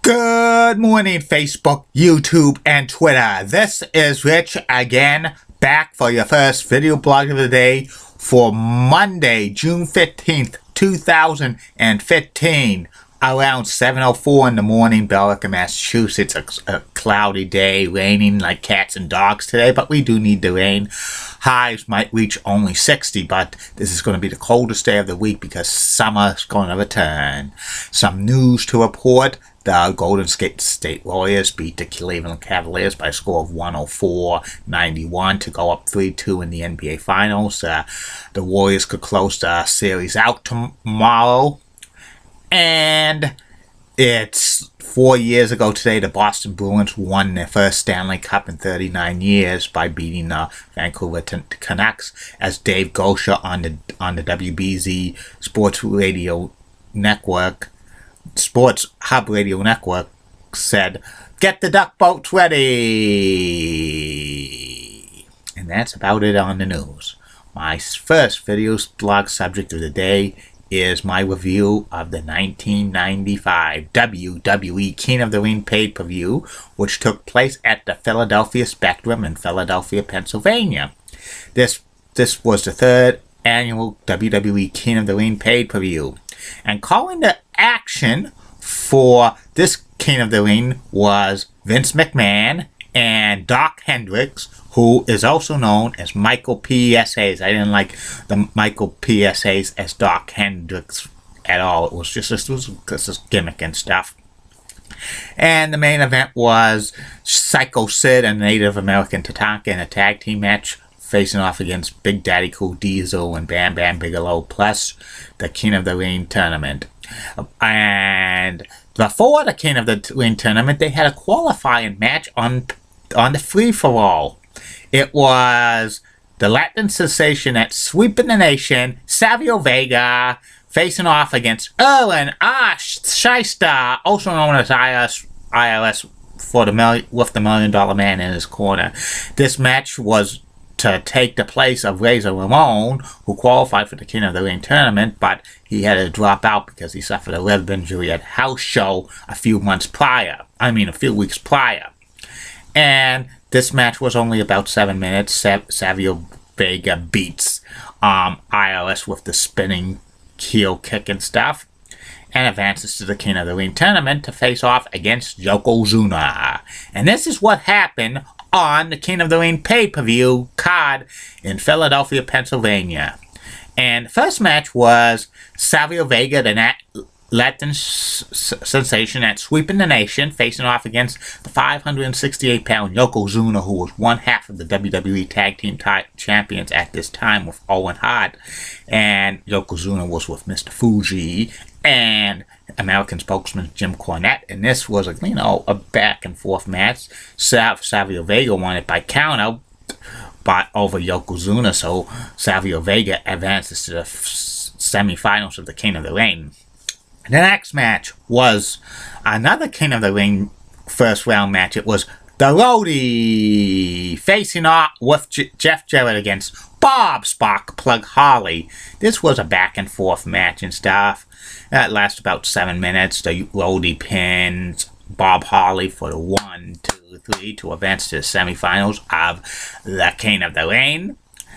Good morning, Facebook, YouTube, and Twitter. This is Rich again, back for your first video blog of the day for Monday, June 15th, 2015. Around 7:04 in the morning, Billerica, Massachusetts. A cloudy day, raining like cats and dogs today, but we do need the rain. Highs might reach only 60, but this is going to be the coldest day of the week because summer is going to return. Some news to report. The Golden State Warriors beat the Cleveland Cavaliers by a score of 104-91 to go up 3-2 in the NBA Finals. The Warriors could close the series out tomorrow. And it's 4 years ago today, the Boston Bruins won their first Stanley Cup in 39 years by beating the Vancouver Canucks, as Dave Gosha on the WBZ Sports Hub Radio Network said, "Get the duck boats ready." And that's about it on the news. My first video blog subject of the day is my review of the 1995 WWE King of the Ring pay-per-view, which took place at the Philadelphia Spectrum in Philadelphia, Pennsylvania. This was the third annual WWE King of the Ring pay-per-view. And calling the action for this King of the Ring was Vince McMahon and Doc Hendricks, who is also known as Michael P.S.A.'s. I didn't like the Michael P.S.A.'s as Doc Hendricks at all. It was just this gimmick and stuff. And the main event was Psycho Sid and Native American Tatanka in a tag team match, facing off against Big Daddy Cool Diesel and Bam Bam Bigelow, plus the King of the Ring tournament. And before the King of the Ring tournament, they had a qualifying match on the free-for-all. It was the Latin sensation at Sweeping the Nation, Savio Vega, facing off against Erwin Shyster, also known as IRS with the $1 Million Man in his corner. This match was to take the place of Razor Ramon, who qualified for the King of the Ring tournament, but he had to drop out because he suffered a rib injury at House Show a few weeks prior. And this match was only about 7 minutes. Savio Vega beats IRS with the spinning heel kick and stuff, and advances to the King of the Ring tournament to face off against Yokozuna. And this is what happened on the King of the Ring pay-per-view card in Philadelphia, Pennsylvania. And the first match was Savio Vega, the Latin sensation at Sweeping the Nation, facing off against the 568-pound Yokozuna, who was one half of the WWE Tag Team Champions at this time with Owen Hart. And Yokozuna was with Mr. Fuji and American spokesman Jim Cornette. And this was a back-and-forth match. Savio Vega won it by counter over Yokozuna, so Savio Vega advances to the semifinals of the King of the Ring. The next match was another King of the Ring first round match. It was the Roadie facing off with Jeff Jarrett against Bob Spock Plug Holly. This was a back and forth match and stuff. That lasted about 7 minutes. The Roadie pins Bob Holly for the 1, 2, 3 to advance to the semifinals of the King of the Ring.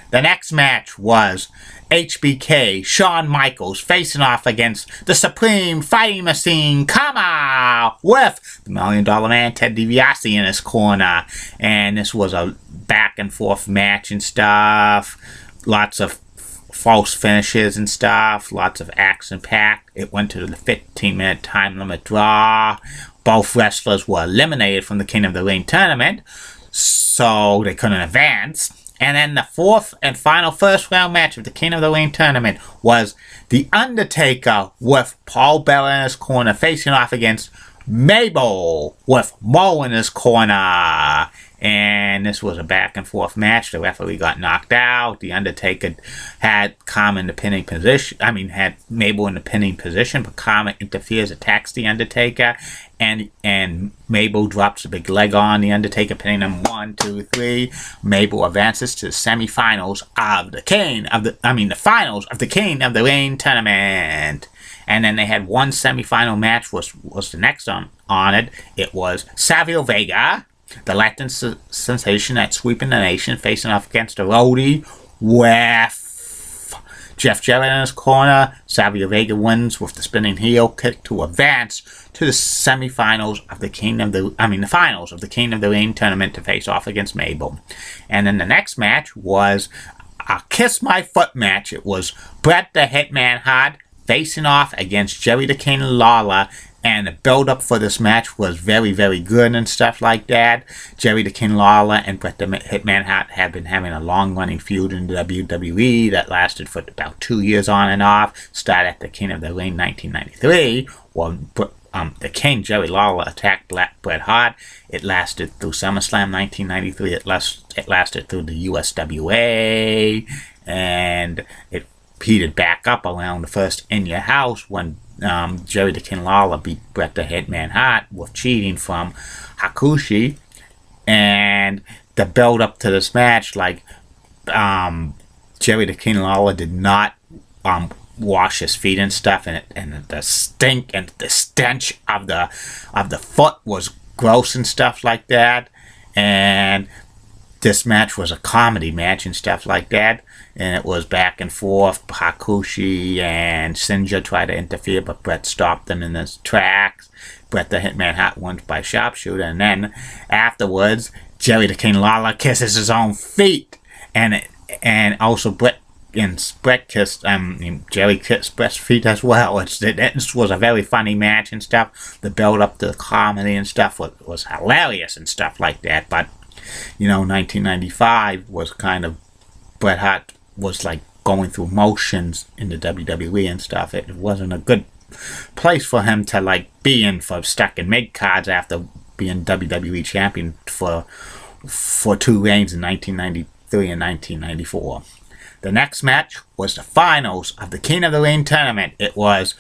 The next match was HBK, Shawn Michaels, facing off against the Supreme Fighting Machine, Kama, with the $1 Million Man, Ted DiBiase, in his corner. And this was a back-and-forth match and stuff. Lots of false finishes and stuff. Lots of action-packed. It went to the 15-minute time limit draw. Both wrestlers were eliminated from the King of the Ring tournament, so they couldn't advance. And then the fourth and final first round match of the King of the Ring tournament was The Undertaker with Paul Bearer in his corner, facing off against Mabel with Mo in his corner. And this was a back and forth match. The referee got knocked out. The Undertaker had Kama in the pinning position. Had Mabel in the pinning position, but Kama interferes, attacks the Undertaker, and Mabel drops a big leg on the Undertaker, pinning him 1, 2, 3. Mabel advances to the semifinals of the finals of the King of the Ring tournament. And then they had one semifinal match was the next on it. It was Savio Vega, the Latin sensation at Sweeping the Nation, facing off against the Roadie with Jeff Jarrett in his corner. Savio Vega wins with the spinning heel kick to advance to the semifinals of the finals of the King of the Ring tournament to face off against Mabel. And then the next match was a Kiss My Foot match. It was Bret the Hitman Hart facing off against Jerry the King Lawler. And the build-up for this match was very, very good and stuff like that. Jerry the King Lawler and Bret the Hitman Hart have been having a long-running feud in the WWE that lasted for about 2 years on and off. Started at the King of the Ring 1993, when the King, Jerry Lawler, attacked Bret Hart. It lasted through SummerSlam 1993. It lasted through the USWA. And it heated back up around the first In Your House when Jerry the King Lawler beat Bret the Hitman Hart with cheating from Hakushi. And the build up to this match, like Jerry the King Lawler did not wash his feet and stuff, and the stink and the stench of the foot was gross and stuff like that. And this match was a comedy match and stuff like that. And it was back and forth. Hakushi and Sinja tried to interfere, but Bret stopped them in his tracks. Bret the Hitman Hart won by sharpshooter. And then afterwards, Jerry the King Lawler kisses his own feet. And also Bret kissed, Jerry kissed Bret's feet as well. This was a very funny match and stuff. The build up to the comedy and stuff was hilarious and stuff like that. But, 1995 was kind of, Bret Hart was like going through motions in the WWE and stuff. It wasn't a good place for him to like be in, for stuck in mid-cards after being WWE champion for 2 reigns in 1993 and 1994. The next match was the finals of the King of the Ring tournament. It was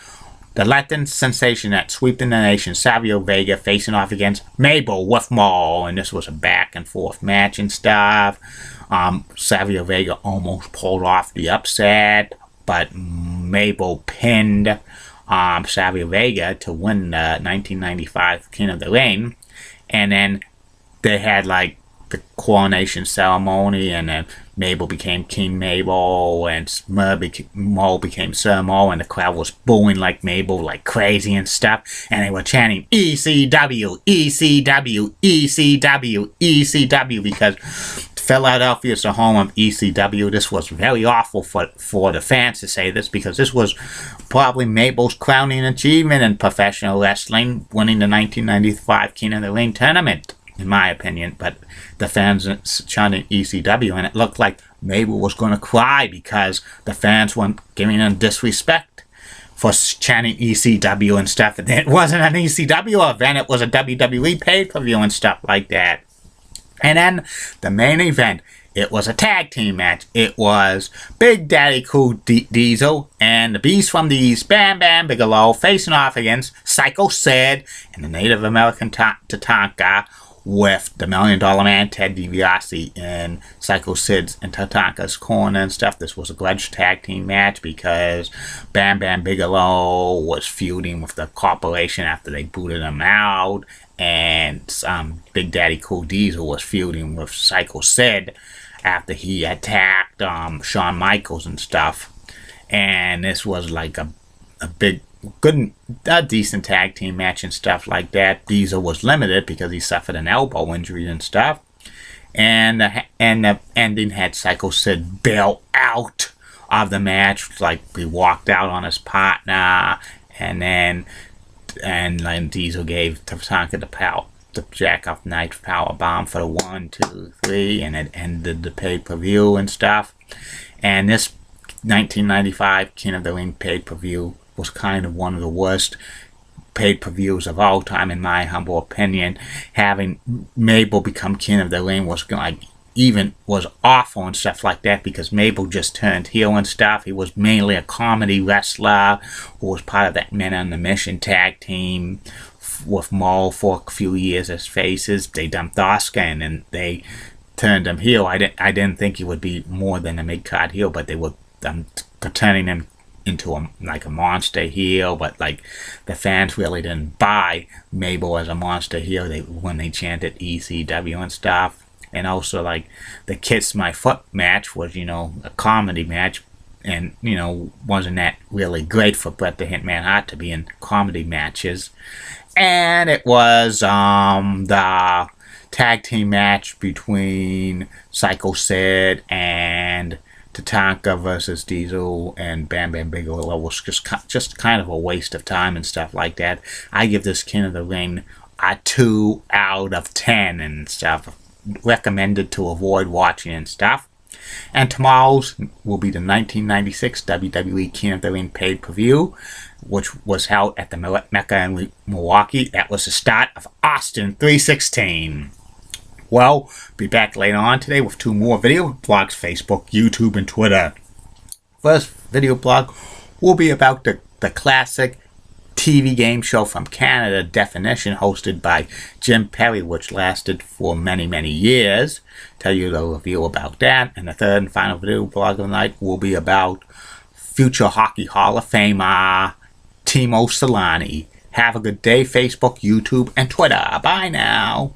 the Latin sensation at Sweeping the Nation, Savio Vega, facing off against Mabel with Maul. And this was a back and forth match and stuff. Savio Vega almost pulled off the upset, but Mabel pinned Savio Vega to win the 1995 King of the Ring. And then they had like the coronation ceremony, and then Mabel became King Mabel, and Maul became Sir Maul, and the crowd was booing like Mabel like crazy and stuff, and they were chanting ECW, ECW, ECW, ECW, because Philadelphia is the home of ECW. This was very awful for the fans to say this, because this was probably Mabel's crowning achievement in professional wrestling, winning the 1995 King of the Ring tournament, in my opinion. But the fans chanting ECW, and it looked like Mabel was going to cry because the fans weren't giving them disrespect for chanting ECW and stuff. And it wasn't an ECW event, it was a WWE pay-per-view and stuff like that. And then the main event, it was a tag team match. It was Big Daddy Cool Diesel and the Beast from the East, Bam Bam Bigelow, facing off against Psycho Sid and the Native American Tatanka, with the $1 Million Man, Ted DiBiase, in Psycho Sid's and Tatanka's corner and stuff. This was a grudge tag team match because Bam Bam Bigelow was feuding with the corporation after they booted him out, and Big Daddy Cool Diesel was feuding with Psycho Sid after he attacked Shawn Michaels and stuff. And this was like a decent tag team match and stuff like that. Diesel was limited because he suffered an elbow injury and stuff. And the ending had Psycho Sid bail out of the match, like he walked out on his partner, and then Diesel gave Tatanka the Jackoff Knife power bomb for the 1, 2, 3, and it ended the pay-per-view and stuff. And this 1995 King of the Ring pay-per-view was kind of one of the worst pay-per-views of all time, in my humble opinion. Having Mabel become King of the Ring was awful and stuff like that, because Mabel just turned heel and stuff. He was mainly a comedy wrestler who was part of that Men on the Mission tag team with Maul for a few years as faces. They dumped Oscar and then they turned him heel. I didn't think he would be more than a mid-card heel, but they were turning him into like a monster heel, but like the fans really didn't buy Mabel as a monster heel when they chanted ECW and stuff. And also like the Kiss My Foot match was, you know, a comedy match, and you know, wasn't that really great for Bret the Hitman Hart to be in comedy matches. And it was the tag team match between Psycho Sid and Tatanka versus Diesel and Bam Bam Bigelow was just kind of a waste of time and stuff like that. I give this King of the Ring a 2 out of 10 and stuff. Recommended to avoid watching and stuff. And tomorrow's will be the 1996 WWE King of the Ring pay-per-view, which was held at the Mecca in Milwaukee. That was the start of Austin 316. Well, be back later on today with 2 more video blogs, Facebook, YouTube, and Twitter. First video blog will be about the classic TV game show from Canada, Definition, hosted by Jim Perry, which lasted for many, many years. Tell you the review about that. And the third and final video blog of the night will be about future Hockey Hall of Famer Timo Solani. Have a good day, Facebook, YouTube, and Twitter. Bye now.